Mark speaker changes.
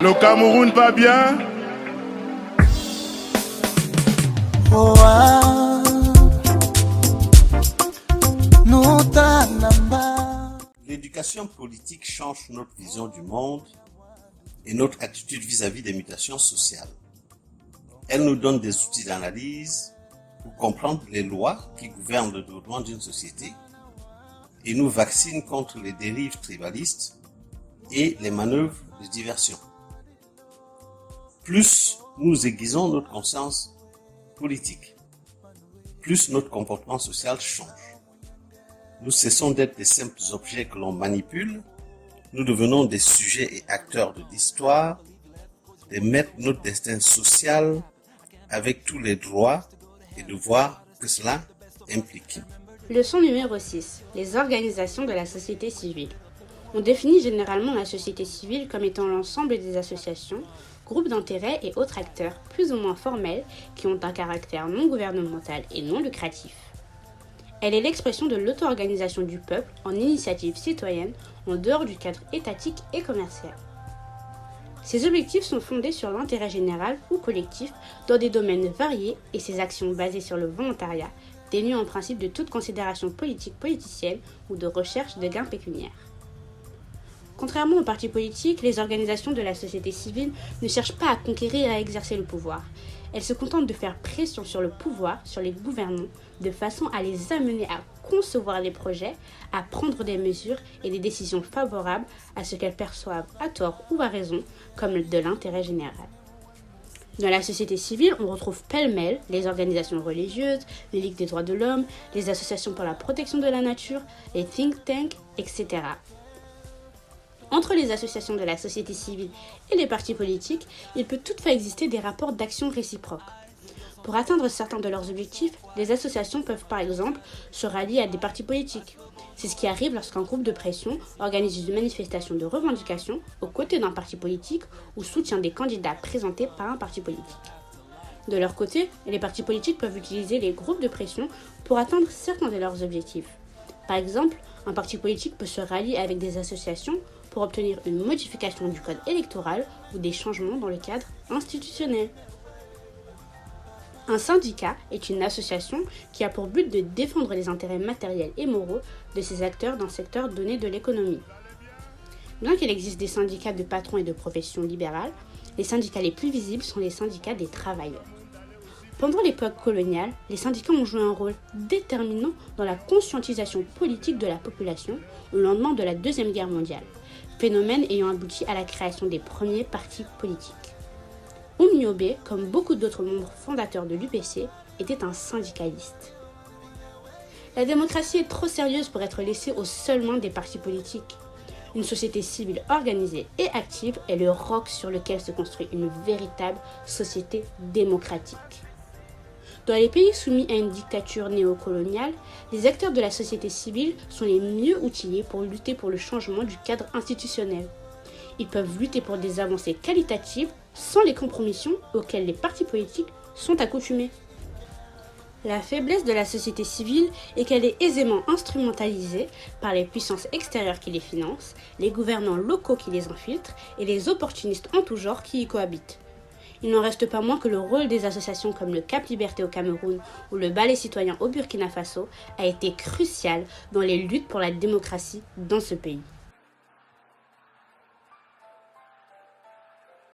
Speaker 1: Le Cameroun va bien?
Speaker 2: L'éducation politique change notre vision du monde et notre attitude vis-à-vis des mutations sociales. Elle nous donne des outils d'analyse pour comprendre les lois qui gouvernent le développement d'une société et nous vaccine contre les dérives tribalistes et les manœuvres de diversion. Plus nous aiguisons notre conscience politique, plus notre comportement social change. Nous cessons d'être des simples objets que l'on manipule, nous devenons des sujets et acteurs de l'histoire, des maîtres de notre destin social avec tous les droits et devoirs que cela implique.
Speaker 3: Leçon numéro 6. Les organisations de la société civile. On définit généralement la société civile comme étant l'ensemble des associations, groupes d'intérêts et autres acteurs plus ou moins formels qui ont un caractère non gouvernemental et non lucratif. Elle est l'expression de l'auto-organisation du peuple en initiative citoyenne en dehors du cadre étatique et commercial. Ces objectifs sont fondés sur l'intérêt général ou collectif dans des domaines variés et ces actions basées sur le volontariat dénuent en principe de toute considération politique politicienne ou de recherche de gains pécuniaires. Contrairement aux partis politiques, les organisations de la société civile ne cherchent pas à conquérir et à exercer le pouvoir. Elles se contentent de faire pression sur le pouvoir, sur les gouvernants, de façon à les amener à concevoir des projets, à prendre des mesures et des décisions favorables à ce qu'elles perçoivent à tort ou à raison comme de l'intérêt général. Dans la société civile, on retrouve pêle-mêle les organisations religieuses, les ligues des droits de l'homme, les associations pour la protection de la nature, les think tanks, etc. Entre les associations de la société civile et les partis politiques, il peut toutefois exister des rapports d'action réciproques. Pour atteindre certains de leurs objectifs, les associations peuvent par exemple se rallier à des partis politiques. C'est ce qui arrive lorsqu'un groupe de pression organise une manifestation de revendication aux côtés d'un parti politique ou soutient des candidats présentés par un parti politique. De leur côté, les partis politiques peuvent utiliser les groupes de pression pour atteindre certains de leurs objectifs. Par exemple, un parti politique peut se rallier avec des associations pour obtenir une modification du code électoral ou des changements dans le cadre institutionnel. Un syndicat est une association qui a pour but de défendre les intérêts matériels et moraux de ses acteurs d'un secteur donné de l'économie. Bien qu'il existe des syndicats de patrons et de professions libérales, les syndicats les plus visibles sont les syndicats des travailleurs. Pendant l'époque coloniale, les syndicats ont joué un rôle déterminant dans la conscientisation politique de la population au lendemain de la Deuxième Guerre mondiale, phénomène ayant abouti à la création des premiers partis politiques. Oumyobé, comme beaucoup d'autres membres fondateurs de l'UPC, était un syndicaliste. La démocratie est trop sérieuse pour être laissée aux seules mains des partis politiques. Une société civile organisée et active est le roc sur lequel se construit une véritable société démocratique. Dans les pays soumis à une dictature néocoloniale, les acteurs de la société civile sont les mieux outillés pour lutter pour le changement du cadre institutionnel. Ils peuvent lutter pour des avancées qualitatives sans les compromissions auxquelles les partis politiques sont accoutumés. La faiblesse de la société civile est qu'elle est aisément instrumentalisée par les puissances extérieures qui les financent, les gouvernants locaux qui les infiltrent et les opportunistes en tout genre qui y cohabitent. Il n'en reste pas moins que le rôle des associations comme le Cap Liberté au Cameroun ou le Balai citoyen au Burkina Faso a été crucial dans les luttes pour la démocratie dans ce pays.